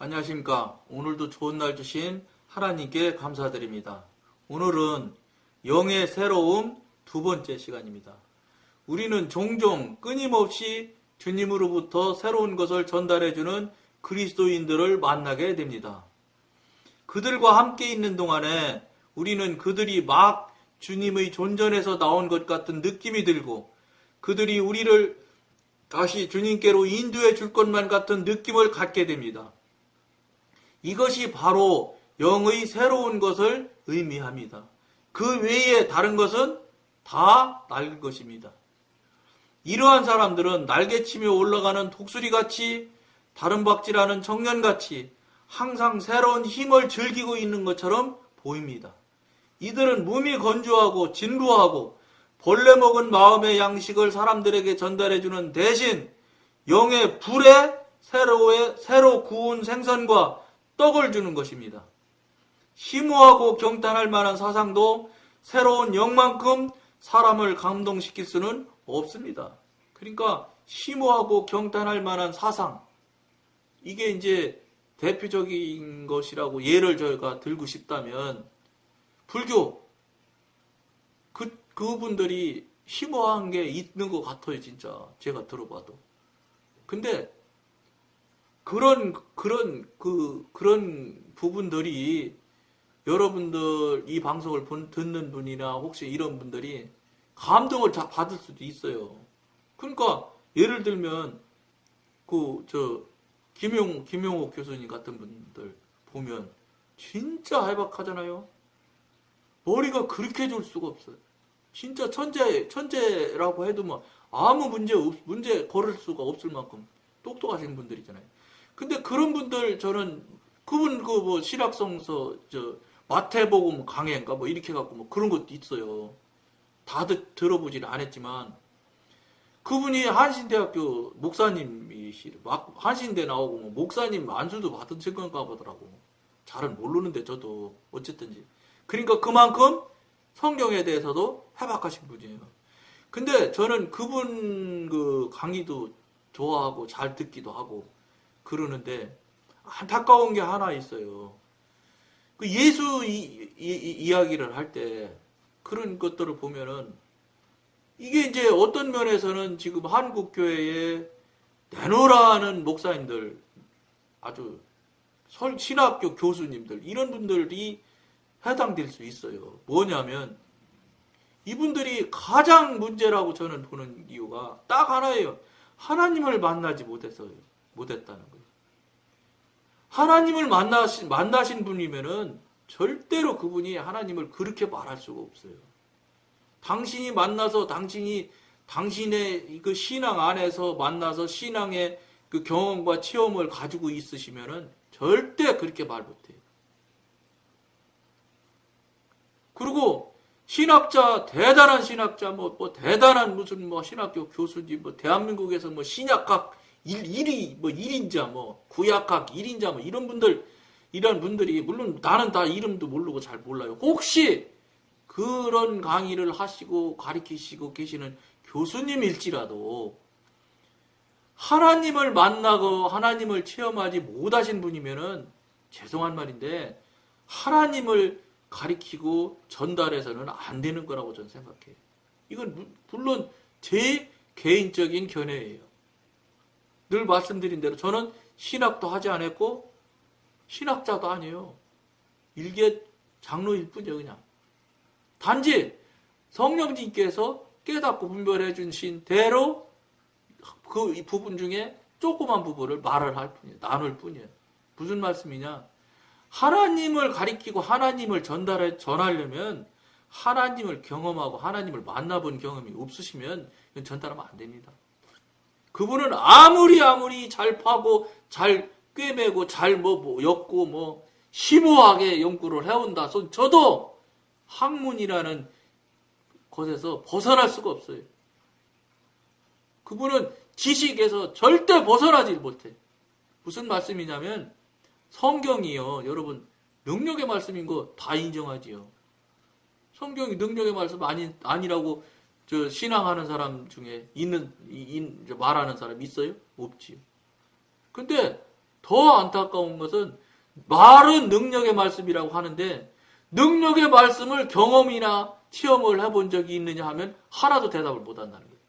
안녕하십니까. 오늘도 좋은 날 주신 하나님께 감사드립니다. 오늘은 영의 새로움 두 번째 시간입니다. 우리는 종종 끊임없이 주님으로부터 새로운 것을 전달해주는 그리스도인들을 만나게 됩니다. 그들과 함께 있는 동안에 우리는 그들이 막 주님의 존전에서 나온 것 같은 느낌이 들고 그들이 우리를 다시 주님께로 인도해 줄 것만 같은 느낌을 갖게 됩니다. 이것이 바로 영의 새로운 것을 의미합니다. 그 외에 다른 것은 다 낡은 것입니다. 이러한 사람들은 날개치며 올라가는 독수리같이 다름박질하는 청년같이 항상 새로운 힘을 즐기고 있는 것처럼 보입니다. 이들은 몸이 건조하고 진부하고 벌레 먹은 마음의 양식을 사람들에게 전달해주는 대신 영의 불에 새로 구운 생선과 떡을 주는 것입니다. 심오하고 경탄할 만한 사상도 새로운 영만큼 사람을 감동시킬 수는 없습니다. 그러니까 심오하고 경탄할 만한 사상, 이게 이제 대표적인 것이라고 예를 저희가 들고 싶다면 불교, 그분들이 심오한 게 있는 것 같아요. 진짜 제가 들어봐도. 근데 그런 부분들이 여러분들 이 방송을 듣는 분이나 혹시 이런 분들이 감동을 받을 수도 있어요. 그러니까 예를 들면 김용옥 교수님 같은 분들 보면 진짜 할박하잖아요. 머리가 그렇게 좋을 수가 없어요. 진짜 천재라고 해도 뭐 아무 문제 걸을 수가 없을 만큼 똑똑하신 분들이잖아요. 근데 그런 분들 저는 그분 신약성서 마태복음 강해인가 뭐 이렇게 갖고 뭐 그런 것도 있어요. 다 들어보지는 않았지만 그분이 한신대학교 목사님이시 한신대 나오고 뭐 목사님 안수도 받으신 건가 보더라고. 잘은 모르는데 저도 어쨌든지 그러니까 그만큼 성경에 대해서도 해박하신 분이에요. 근데 저는 그분 강의도 좋아하고 잘 듣기도 하고 그러는데 안타까운 게 하나 있어요. 예수 이야기를 할 때 그런 것들을 보면은 이게 이제 어떤 면에서는 지금 한국 교회에 내노라는 목사님들, 아주 신학교 교수님들 이런 분들이 해당될 수 있어요. 뭐냐면 이분들이 가장 문제라고 저는 보는 이유가 딱 하나예요. 하나님을 만나지 못했다는 거예요. 하나님을 만나신 분이면은 절대로 그분이 하나님을 그렇게 말할 수가 없어요. 당신이 만나서 당신의 그 신앙 안에서 만나서 신앙의 그 경험과 체험을 가지고 있으시면은 절대 그렇게 말 못해요. 그리고 대단한 신학자, 대단한 무슨 신학교 교수님, 대한민국에서 신약학 1인자, 구약학 1인자, 이런 분들이, 물론 나는 다 이름도 모르고 잘 몰라요. 혹시 그런 강의를 하시고 가르치시고 계시는 교수님일지라도 하나님을 만나고 하나님을 체험하지 못하신 분이면은 죄송한 말인데 하나님을 가리키고 전달해서는 안 되는 거라고 저는 생각해요. 이건 물론 제 개인적인 견해예요. 늘 말씀드린 대로 저는 신학도 하지 않았고 신학자도 아니에요. 일개 장로일 뿐이에요. 그냥. 단지 성령님께서 깨닫고 분별해 주신 대로 그 부분 중에 조그만 부분을 말을 할 뿐이에요. 나눌 뿐이에요. 무슨 말씀이냐? 하나님을 가리키고 하나님을 전하려면 하나님을 경험하고 하나님을 만나본 경험이 없으시면 이건 전달하면 안 됩니다. 그분은 아무리 잘 파고 잘 꿰매고 잘 엮고 심오하게 연구를 해온다. 저도 학문이라는 것에서 벗어날 수가 없어요. 그분은 지식에서 절대 벗어나질 못해. 무슨 말씀이냐면 성경이요. 여러분 능력의 말씀인 거 다 인정하지요. 성경이 능력의 말씀 아니라고 신앙하는 사람 중에 말하는 사람 있어요? 없지요. 근데 더 안타까운 것은 말은 능력의 말씀이라고 하는데 능력의 말씀을 경험이나 체험을 해본 적이 있느냐 하면 하나도 대답을 못 한다는 거예요.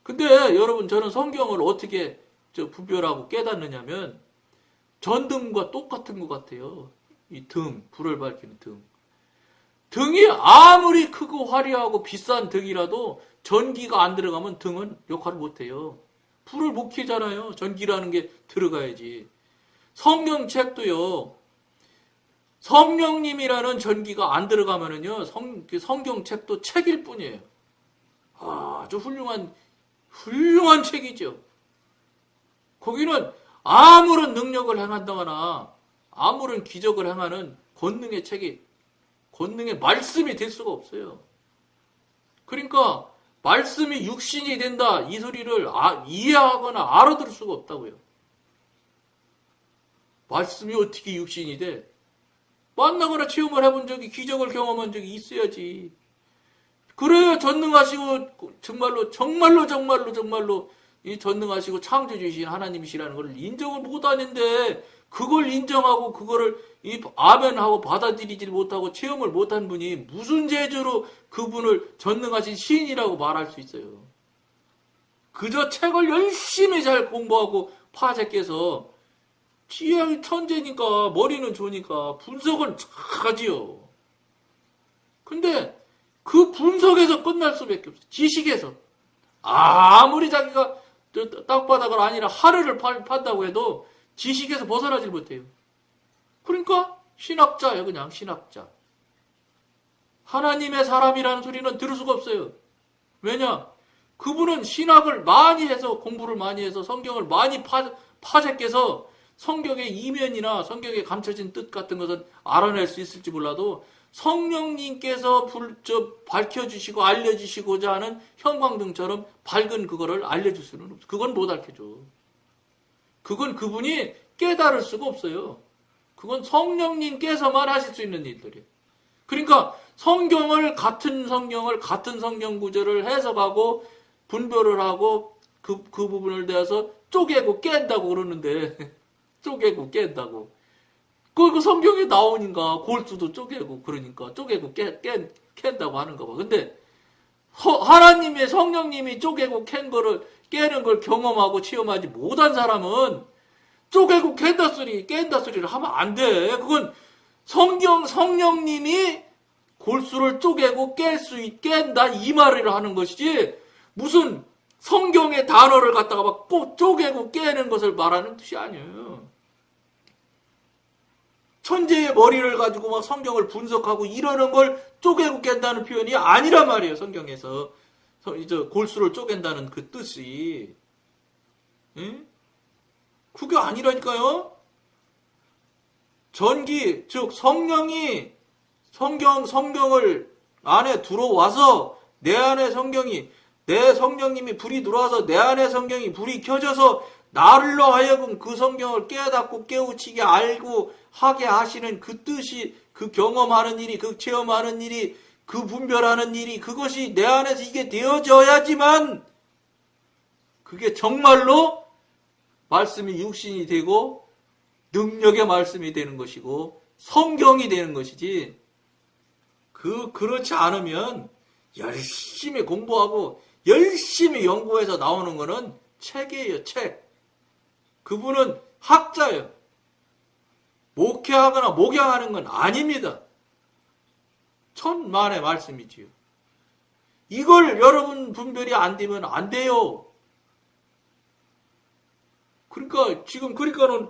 근데 여러분 저는 성경을 어떻게 분별하고 깨닫느냐면 전등과 똑같은 것 같아요. 이 등, 불을 밝히는 등. 등이 아무리 크고 화려하고 비싼 등이라도 전기가 안 들어가면 등은 역할을 못해요. 불을 못 켜잖아요. 전기라는 게 들어가야지. 성경책도요. 성령님이라는 전기가 안 들어가면은요. 성경책도 책일 뿐이에요. 아주 훌륭한 책이죠. 거기는 아무런 능력을 행한다거나 아무런 기적을 행하는 권능의 책이 권능의 말씀이 될 수가 없어요. 그러니까 말씀이 육신이 된다 이 소리를 이해하거나 알아들을 수가 없다고요. 말씀이 어떻게 육신이 돼? 만나거나 체험을 해본 적이 기적을 경험한 적이 있어야지. 그래야 전능하시고 정말로 이 전능하시고 창조주이신 하나님이시라는 걸 인정을 못하는데 그걸 인정하고 그거를 아멘하고 받아들이지 못하고 체험을 못한 분이 무슨 재주로 그분을 전능하신 시인이라고 말할 수 있어요. 그저 책을 열심히 잘 공부하고 파쇄해서 지혜의 천재니까 머리는 좋으니까 분석은 하지요. 근데 그 분석에서 끝날 수밖에 없어요. 지식에서. 아무리 자기가 땅바닥을 아니라 하늘을 판다고 해도 지식에서 벗어나질 못해요. 그러니까 신학자예요. 그냥 신학자. 하나님의 사람이라는 소리는 들을 수가 없어요. 왜냐? 그분은 신학을 많이 해서 공부를 많이 해서 성경을 많이 파쇄해서 성경의 이면이나 성경에 감춰진 뜻 같은 것은 알아낼 수 있을지 몰라도 성령님께서 밝혀주시고 알려주시고자 하는 형광등처럼 밝은 그거를 알려줄 수는 없어요. 그건 못 알려줘. 그건 그분이 깨달을 수가 없어요. 그건 성령님께서만 하실 수 있는 일들이에요. 그러니까 같은 성경을 같은 성경 구절을 해석하고 분별을 하고 그 부분을 대해서 쪼개고 깬다고 그러는데 쪼개고 깬다고. 그 성경에 나오니까 골수도 쪼개고 그러니까 쪼개고 깬다고 하는가 봐. 근데 하나님의 성령님이 쪼개고 깨는 걸 경험하고 체험하지 못한 사람은 쪼개고 깬다 소리를 하면 안 돼. 그건 성령님이 골수를 쪼개고 깬다 이 말을 하는 것이지 무슨 성경의 단어를 갖다가 막 꼭 쪼개고 깨는 것을 말하는 뜻이 아니에요. 천재의 머리를 가지고 막 성경을 분석하고 이러는 걸 쪼개고 깬다는 표현이 아니란 말이에요. 성경에서 골수를 쪼갠다는 그 뜻이. 응? 그게 아니라니까요. 전기 즉 성령이 성경을 안에 들어와서 내 안에 내 성령님이 불이 들어와서 내 안에 성경이 불이 켜져서 나를로 하여금 그 성경을 깨닫고 깨우치게 알고 하게 하시는 그 뜻이 그 경험하는 일이 그 체험하는 일이 그 분별하는 일이 그것이 내 안에서 이게 되어져야지만 그게 정말로 말씀이 육신이 되고 능력의 말씀이 되는 것이고 성경이 되는 것이지 그렇지 않으면 열심히 공부하고 열심히 연구해서 나오는 거는 책이에요. 책. 그분은 학자예요. 목회하거나 목양하는 건 아닙니다. 천만의 말씀이지요. 이걸 여러분 분별이 안 되면 안 돼요. 그러니까는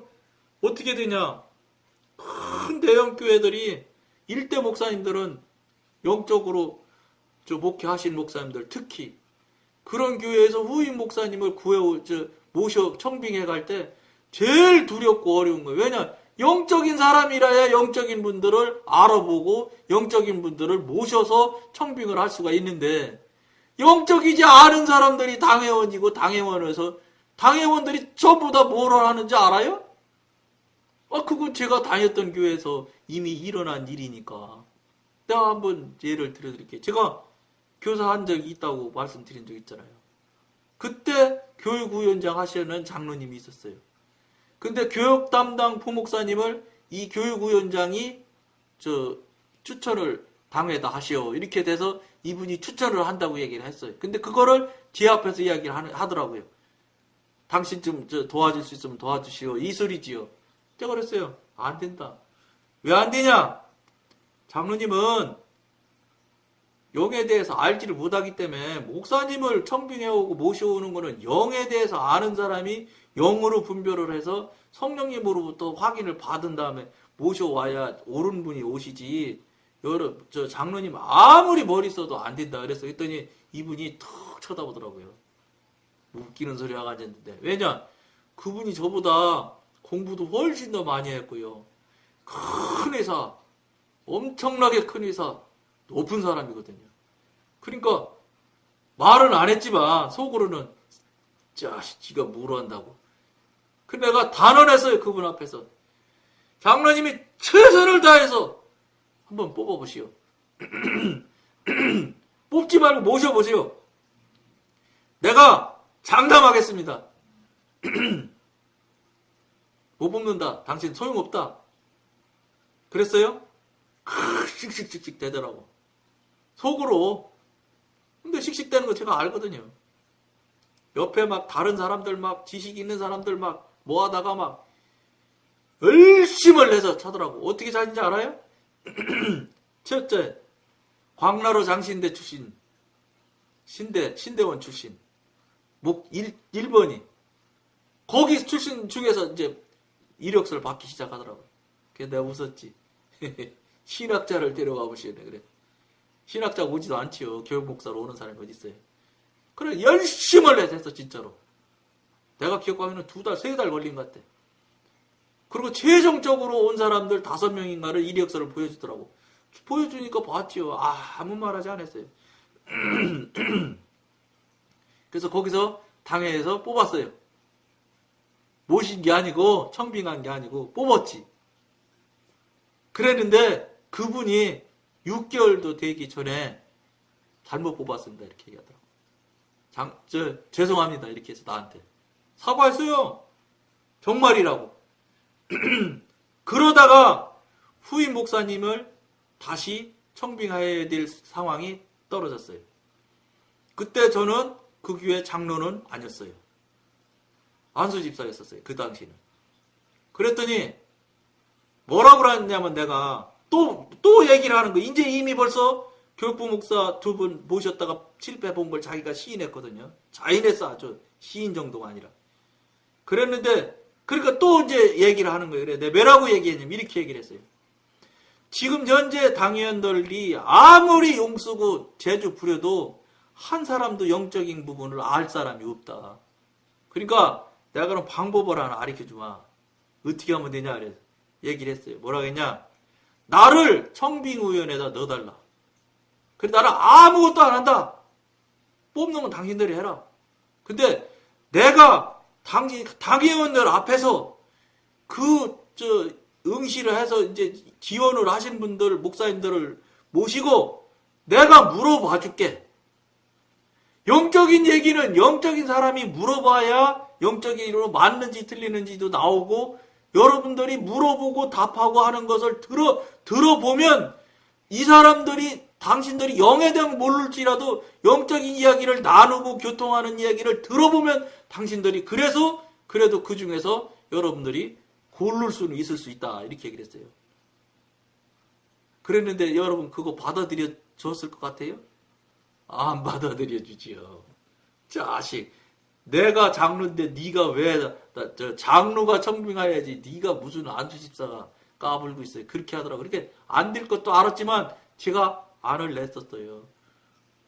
어떻게 되냐. 큰 대형 교회들이 일대 목사님들은 영적으로 목회하신 목사님들 특히 그런 교회에서 후임 목사님을 모셔 청빙해 갈 때 제일 두렵고 어려운 거예요. 왜냐? 영적인 사람이라야 영적인 분들을 알아보고 영적인 분들을 모셔서 청빙을 할 수가 있는데 영적이지 않은 사람들이 당회원이고 당회원들이 전부 다 뭘 하는지 알아요? 그건 제가 다녔던 교회에서 이미 일어난 일이니까. 내가 한번 예를 들어드릴게요. 제가 교사한 적이 있다고 말씀드린 적 있잖아요. 그때 교육위원장 하시는 장로님이 있었어요. 근데 교육 담당 부목사님을 이 교육위원장이 추천을 당회에다 하시오. 이렇게 돼서 이분이 추천을 한다고 얘기를 했어요. 근데 그거를 뒤 앞에서 이야기를 하더라고요. 당신 좀 도와줄 수 있으면 도와주시오. 이 소리지요. 제가 그랬어요. 안 된다. 왜 안 되냐? 장로님은 영에 대해서 알지를 못하기 때문에 목사님을 청빙해오고 모셔오는 거는 영에 대해서 아는 사람이 영으로 분별을 해서 성령님으로부터 확인을 받은 다음에 모셔와야 옳은 분이 오시지. 장로님 아무리 머리 써도 안 된다 그랬어. 그랬더니 이분이 턱 쳐다보더라고요. 웃기는 소리 하고 앉았는데. 왜냐? 그분이 저보다 공부도 훨씬 더 많이 했고요. 큰 회사, 엄청나게 큰 회사, 높은 사람이거든요. 그러니까 말은 안 했지만 속으로는 자식 지가 뭘 한다고. 그 내가 단언했어요. 그분 앞에서. 장로님이 최선을 다해서 한번 뽑아보시오. 뽑지 말고 모셔보세요. 내가 장담하겠습니다. 못 뽑는다. 당신 소용없다. 그랬어요? 씩씩씩씩 되더라고. 속으로. 근데 씩씩대는 거 제가 알거든요. 옆에 막 다른 사람들 막 지식 있는 사람들 막 모아다가 막 열심을 내서 차더라고. 어떻게 차는지 알아요? 첫째, 광나루 장신대 출신. 신대원 출신. 1번이. 거기 출신 중에서 이제 이력서를 받기 시작하더라고. 그래서 내가 웃었지. 신학자를 데려가 보시네. 그래. 신학자 오지도 않지요. 교육목사로 오는 사람이 어디 있어요. 그래, 열심을 해서 진짜로. 내가 기억하기에는 2달, 3달 걸린 것 같아. 그리고 최종적으로 온 사람들 5명인가를 이력서를 보여주더라고. 보여주니까 봤지요. 아무 말 하지 않았어요. 그래서 거기서 당회에서 뽑았어요. 모신 게 아니고 청빙한 게 아니고 뽑았지. 그랬는데 그분이 6개월도 되기 전에 잘못 뽑았습니다. 이렇게 얘기하더라고. 죄송합니다. 이렇게 해서 나한테. 사과했어요. 정말이라고. 그러다가 후임 목사님을 다시 청빙해야 될 상황이 떨어졌어요. 그때 저는 그 교회 장로는 아니었어요. 안수 집사였었어요. 그 당시는. 그랬더니 뭐라고 그랬냐면 내가 또 얘기를 하는 거. 이제 이미 벌써 교육부 목사 2분 모셨다가 실패 본 걸 자기가 시인했거든요. 자인했어. 아주 시인 정도가 아니라. 그랬는데 그러니까 또 이제 얘기를 하는 거예요. 그래. 내가 뭐라고 얘기했냐면 이렇게 얘기를 했어요. 지금 현재 당의원들이 아무리 용쓰고 재주 부려도 한 사람도 영적인 부분을 알 사람이 없다. 그러니까 내가 그럼 방법을 하나 가르쳐주마. 어떻게 하면 되냐 그래서 얘기를 했어요. 뭐라고 했냐. 나를 청빙위원회에다 넣어달라. 그래 나는 아무것도 안 한다. 뽑는 건 당신들이 해라. 근데 내가 당의원들 앞에서 응시를 해서 이제 지원을 하신 분들, 목사님들을 모시고 내가 물어봐 줄게. 영적인 얘기는 영적인 사람이 물어봐야 영적인으로 맞는지 틀리는지도 나오고 여러분들이 물어보고 답하고 하는 것을 들어보면 이 사람들이 당신들이 영에 대한 모를지라도 영적인 이야기를 나누고 교통하는 이야기를 들어보면 당신들이 그래도 그 중에서 여러분들이 고를 수는 있을 수 있다. 이렇게 얘기를 했어요. 그랬는데 여러분 그거 받아들여 줬을 것 같아요? 안 받아들여 주지요. 자식. 내가 장로인데 네가 왜 장로가 청빙해야지 네가 무슨 안수집사가 까불고 있어요. 그렇게 하더라고. 그렇게 안 될 것도 알았지만 제가 안을 냈었어요.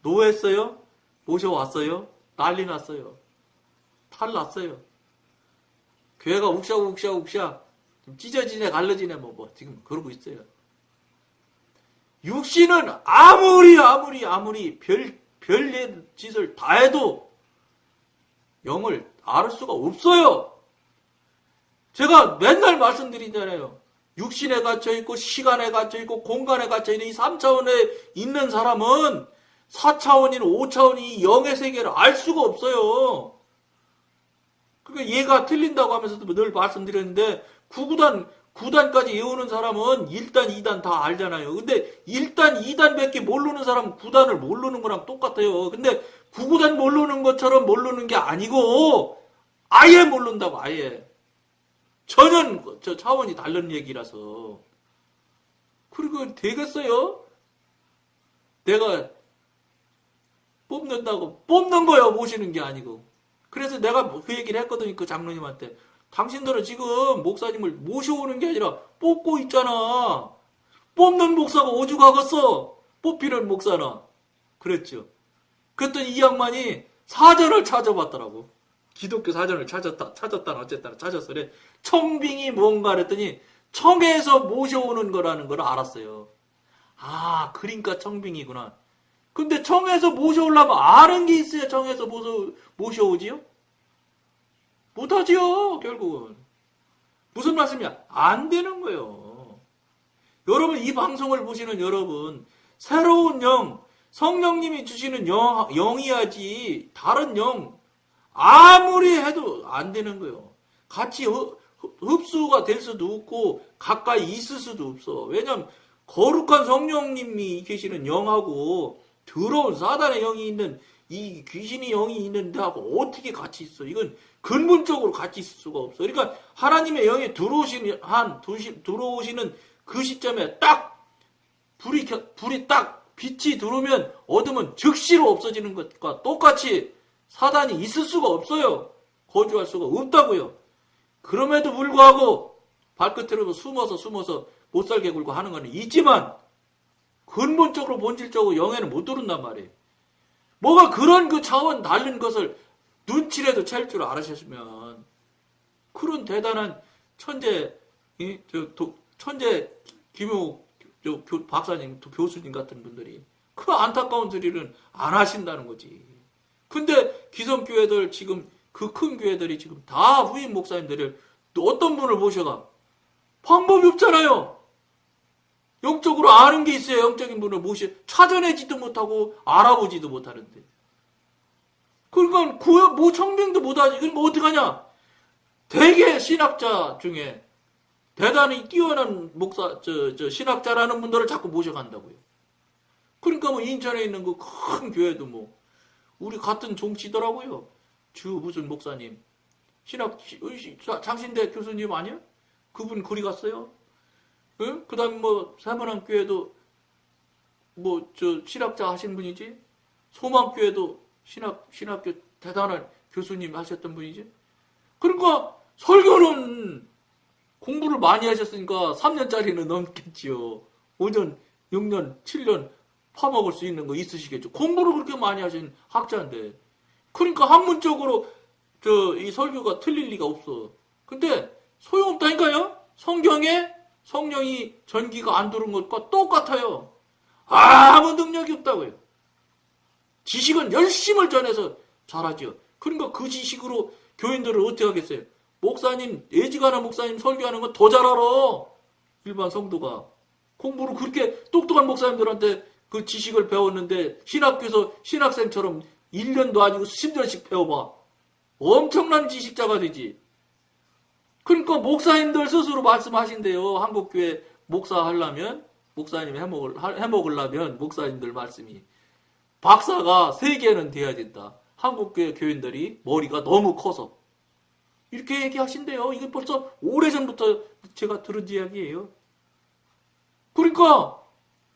노했어요. 모셔왔어요. 난리 났어요. 탈 났어요. 교회가 욱샤욱샤 찢어지네 갈라지네 뭐 지금 그러고 있어요. 육신은 아무리 별의 짓을 다 해도 영을 알 수가 없어요. 제가 맨날 말씀드리잖아요. 육신에 갇혀있고 시간에 갇혀있고 공간에 갇혀있는 이 3차원에 있는 사람은 4차원이나 5차원이 이 영의 세계를 알 수가 없어요. 그러니까 그러니까 얘가 틀린다고 하면서도 늘 말씀드렸는데, 9단까지 외우는 사람은 1단, 2단 다 알잖아요. 근데 1단, 2단밖에 모르는 사람은 9단을 모르는 거랑 똑같아요. 근데 9단 모르는 것처럼 모르는 게 아니고, 아예 모른다고, 아예. 전혀 차원이 다른 얘기라서. 그리고 되겠어요? 내가 뽑는다고, 뽑는 거예요, 모시는 게 아니고. 그래서 내가 그 얘기를 했거든요, 그 장로님한테. 당신들은 지금 목사님을 모셔오는 게 아니라 뽑고 있잖아. 뽑는 목사가 오죽하겠어. 뽑히는 목사나. 그랬죠. 그랬더니 이 양반이 사전을 찾아봤더라고. 기독교 사전을 찾았다, 어쨌다, 찾았어래. 청빙이 뭔가 그랬더니 청에서 모셔오는 거라는 걸 알았어요. 아, 그러니까 청빙이구나. 근데 청에서 모셔오려면 아는 게 있어야 청에서 모셔오지요? 못하지요, 결국은. 무슨 말씀이야? 안 되는 거예요. 여러분, 이 방송을 보시는 여러분, 새로운 영, 성령님이 주시는 영이야지, 다른 영, 아무리 해도 안 되는 거예요. 같이 흡수가 될 수도 없고, 가까이 있을 수도 없어. 왜냐면, 거룩한 성령님이 계시는 영하고, 더러운 사단의 영이 있는, 이 귀신의 영이 있는 데하고 어떻게 같이 있어? 이건 근본적으로 같이 있을 수가 없어. 그러니까 하나님의 영이 들어오시는 그 시점에 딱 불이 딱 빛이 들어오면 어둠은 즉시로 없어지는 것과 똑같이 사단이 있을 수가 없어요. 거주할 수가 없다고요. 그럼에도 불구하고 발끝으로 숨어서 못살게 굴고 하는 건 있지만 근본적으로 본질적으로 영에는 못 들은단 말이에요. 뭐가 그런 그 차원 다른 것을 눈치라도 챌 줄 알으셨으면 그런 대단한 천재 김용욱 박사님, 교수님 같은 분들이 그 안타까운 소리는 안 하신다는 거지. 근데 기성교회들 지금 그 큰 교회들이 지금 다 후임 목사님들을 또 어떤 분을 모셔가 방법이 없잖아요. 영적으로 아는 게 있어야 영적인 분을 찾아내지도 못하고 알아보지도 못하는데. 그러니까 뭐 청빙도 못하지. 그럼 뭐 어떡하냐? 대개 신학자 중에 대단히 뛰어난 신학자라는 분들을 자꾸 모셔간다고요. 그러니까 뭐 인천에 있는 그 큰 교회도 뭐 우리 같은 종치더라고요. 무슨 목사님 장신대 교수님 아니야? 그분 거리 갔어요. 응? 그 다음에 뭐 세문안교회도 신학자 하신 분이지. 소망교회도 신학교 대단한 교수님 하셨던 분이지. 그러니까 설교는 공부를 많이 하셨으니까 3년짜리는 넘겠지요. 5년, 6년, 7년 파먹을 수 있는 거 있으시겠죠. 공부를 그렇게 많이 하신 학자인데. 그러니까 학문적으로 이 설교가 틀릴 리가 없어. 근데 소용없다니까요. 성경에 성령이 전기가 안 들어온 것과 똑같아요. 아무 능력이 없다고요. 지식은 열심을 전해서 잘하죠. 그러니까 그 지식으로 교인들을 어떻게 하겠어요? 목사님, 애지간한 목사님 설교하는 건 더 잘 알아. 일반 성도가. 공부를 그렇게 똑똑한 목사님들한테 그 지식을 배웠는데 신학교에서 신학생처럼 1년도 아니고 10년씩 배워봐. 엄청난 지식자가 되지. 그러니까 목사님들 스스로 말씀하신대요. 한국교회 목사 하려면, 목사님 해먹으려면 목사님들 말씀이. 박사가 3개는 돼야 된다. 한국교회 교인들이 머리가 너무 커서. 이렇게 얘기하신대요. 이게 벌써 오래전부터 제가 들은 이야기예요. 그러니까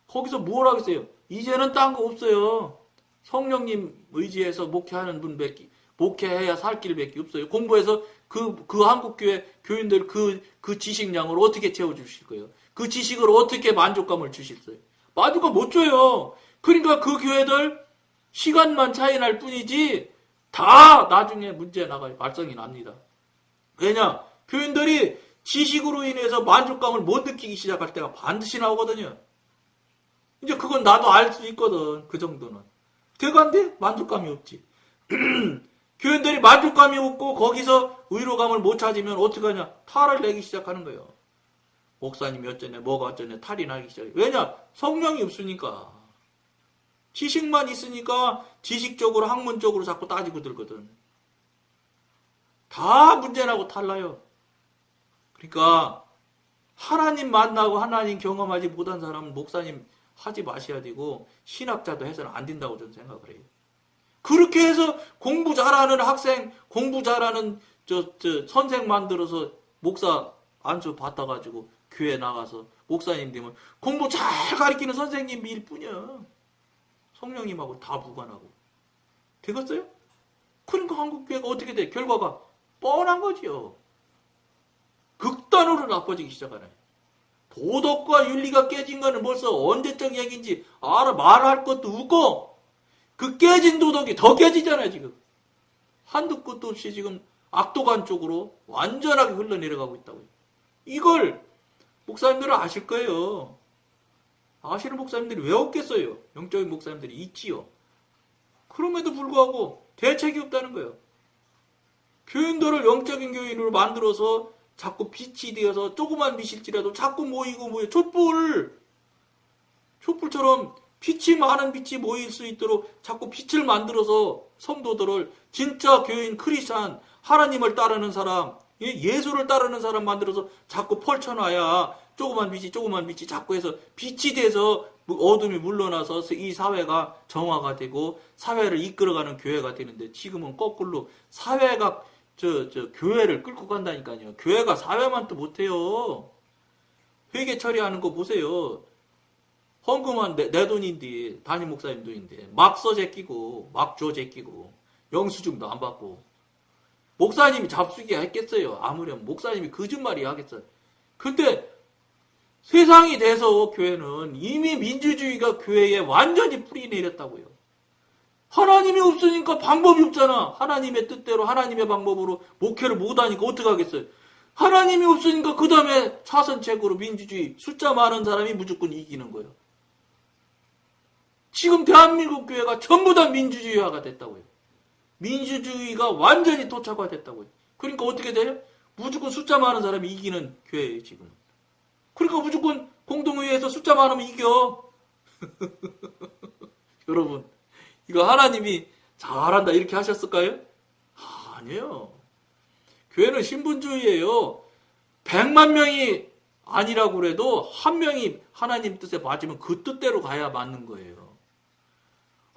거기서 뭘 하겠어요? 이제는 딴 거 없어요. 성령님 의지해서 목회하는 분밖에, 목회해야 살 길밖에 없어요. 공부해서 그 한국교회 교인들 그 지식량을 어떻게 채워주실 거예요? 그 지식을 어떻게 만족감을 주실 거예요? 만족감 못 줘요. 그러니까 그 교회들 시간만 차이 날 뿐이지 다 나중에 문제 나가요. 발성이 납니다. 왜냐? 교인들이 지식으로 인해서 만족감을 못 느끼기 시작할 때가 반드시 나오거든요. 이제 그건 나도 알 수 있거든. 그 정도는. 대관데 만족감이 없지. 교인들이 만족감이 없고 거기서 의로감을 못 찾으면 어떡하냐? 탈을 내기 시작하는 거예요. 목사님이 어쩌네, 뭐가 어쩌네, 탈이 나기 시작해. 왜냐? 성령이 없으니까. 지식만 있으니까 지식적으로, 학문적으로 자꾸 따지고 들거든. 다 문제나고 달라요. 그러니까 하나님 만나고 하나님 경험하지 못한 사람은 목사님 하지 마셔야 되고 신학자도 해서는 안 된다고 저는 생각을 해요. 그렇게 해서 공부 잘하는 학생, 공부 잘하는 선생 만들어서 목사 안수 받아가지고 교회 나가서 목사님 되면 공부 잘 가르치는 선생님일 뿐이야. 성령님하고 다 무관하고. 되겠어요? 그러니까 한국교회가 어떻게 돼? 결과가 뻔한 거지요. 극단으로 나빠지기 시작하네. 도덕과 윤리가 깨진 거는 벌써 언제적 얘기인지 말할 것도 없고 그 깨진 도덕이 더 깨지잖아요 지금. 한두 끝도 없이 지금 악도관 쪽으로 완전하게 흘러내려가고 있다고요. 이걸 목사님들은 아실 거예요. 아시는 목사님들이 왜 없겠어요? 영적인 목사님들이 있지요. 그럼에도 불구하고 대책이 없다는 거예요. 교인들을 영적인 교인으로 만들어서 자꾸 빛이 되어서 조그만 빛일지라도 자꾸 모이고 촛불처럼 빛이 많은 빛이 모일 수 있도록 자꾸 빛을 만들어서 성도들을 진짜 교인 크리스찬 하나님을 따르는 사람 예수를 따르는 사람 만들어서 자꾸 펼쳐놔야 조그만 빛이 자꾸 해서 빛이 돼서 어둠이 물러나서 이 사회가 정화가 되고 사회를 이끌어가는 교회가 되는데 지금은 거꾸로 사회가 교회를 끌고 간다니까요. 교회가 사회만 또 못해요. 회계 처리하는 거 보세요. 헌금한 내 돈인데 담임 목사님 돈인데 막 써제끼고 막 줘제끼고 영수증도 안 받고 목사님이 잡수기 했겠어요. 아무렴 목사님이 거짓말이 하겠어요. 근데 세상이 돼서 교회는 이미 민주주의가 교회에 완전히 뿌리 내렸다고요. 하나님이 없으니까 방법이 없잖아. 하나님의 뜻대로 하나님의 방법으로 목회를 못하니까 어떡하겠어요. 하나님이 없으니까 그 다음에 차선책으로 민주주의 숫자 많은 사람이 무조건 이기는 거예요. 지금 대한민국 교회가 전부 다 민주주의화가 됐다고요. 민주주의가 완전히 토착화됐다고요. 그러니까 어떻게 돼요? 무조건 숫자 많은 사람이 이기는 교회예요 지금. 그러니까 무조건 공동회의에서 숫자 많으면 이겨. 여러분 이거 하나님이 잘한다 이렇게 하셨을까요? 아니에요. 교회는 신분주의예요. 100만 명이 아니라고 그래도 한 명이 하나님 뜻에 맞으면 그 뜻대로 가야 맞는 거예요.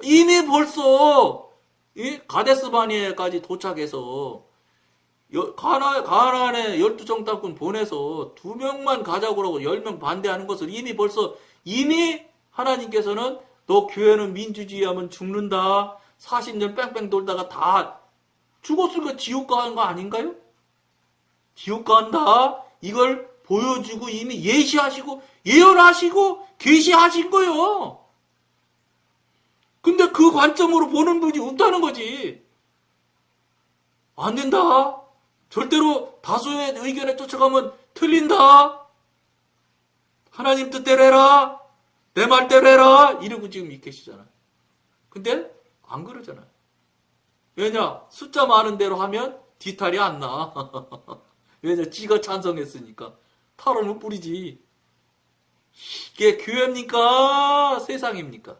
이미 벌써 가데스바니에까지 도착해서 가나안에 12정탐꾼 보내서 2명만 가자고 하고 10명 반대하는 것을 이미 하나님께서는 너 교회는 민주주의 하면 죽는다. 40년 뺑뺑 돌다가 다 죽었으니까 지옥 가는 거 아닌가요? 지옥 간다. 이걸 보여주고 이미 예시하시고 예언하시고 계시하신 거예요. 근데 그 관점으로 보는 분이 없다는 거지. 안 된다. 절대로 다수의 의견에 쫓아가면 틀린다. 하나님 뜻대로 해라. 내 말대로 해라. 이러고 지금 계시잖아. 근데 안 그러잖아. 왜냐? 숫자 많은 대로 하면 뒤탈이 안 나. 왜냐? 지가 찬성했으니까. 탈은 못 뿌리지. 이게 교회입니까? 세상입니까?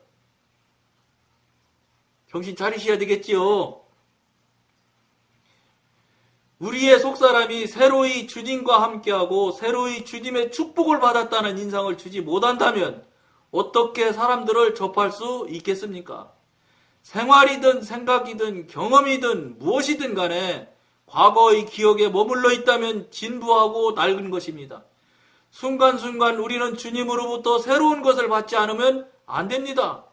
정신 차리셔야 되겠지요. 우리의 속사람이 새로이 주님과 함께하고 새로이 주님의 축복을 받았다는 인상을 주지 못한다면 어떻게 사람들을 접할 수 있겠습니까? 생활이든 생각이든 경험이든 무엇이든 간에 과거의 기억에 머물러 있다면 진부하고 낡은 것입니다. 순간순간 우리는 주님으로부터 새로운 것을 받지 않으면 안 됩니다.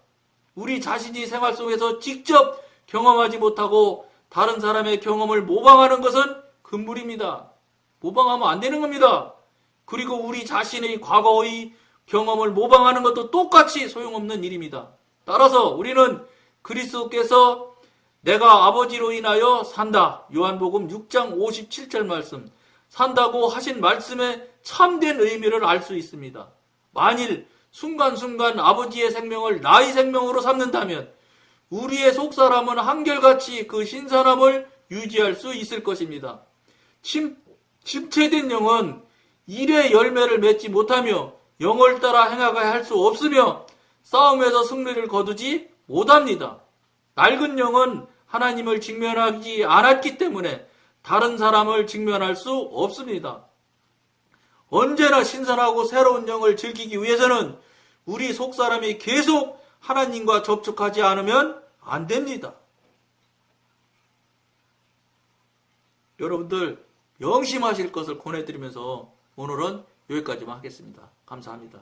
우리 자신이 생활 속에서 직접 경험하지 못하고 다른 사람의 경험을 모방하는 것은 금물입니다. 모방하면 안 되는 겁니다. 그리고 우리 자신의 과거의 경험을 모방하는 것도 똑같이 소용없는 일입니다. 따라서 우리는 그리스도께서 내가 아버지로 인하여 산다. 요한복음 6장 57절 말씀. 산다고 하신 말씀의 참된 의미를 알 수 있습니다. 만일 순간순간 아버지의 생명을 나의 생명으로 삼는다면 우리의 속사람은 한결같이 그 신선함을 유지할 수 있을 것입니다. 침체된 영은 일의 열매를 맺지 못하며 영을 따라 행하게 할 수 없으며 싸움에서 승리를 거두지 못합니다. 낡은 영은 하나님을 직면하지 않았기 때문에 다른 사람을 직면할 수 없습니다. 언제나 신선하고 새로운 영을 즐기기 위해서는 우리 속사람이 계속 하나님과 접촉하지 않으면 안 됩니다. 여러분들 명심하실 것을 권해드리면서 오늘은 여기까지만 하겠습니다. 감사합니다.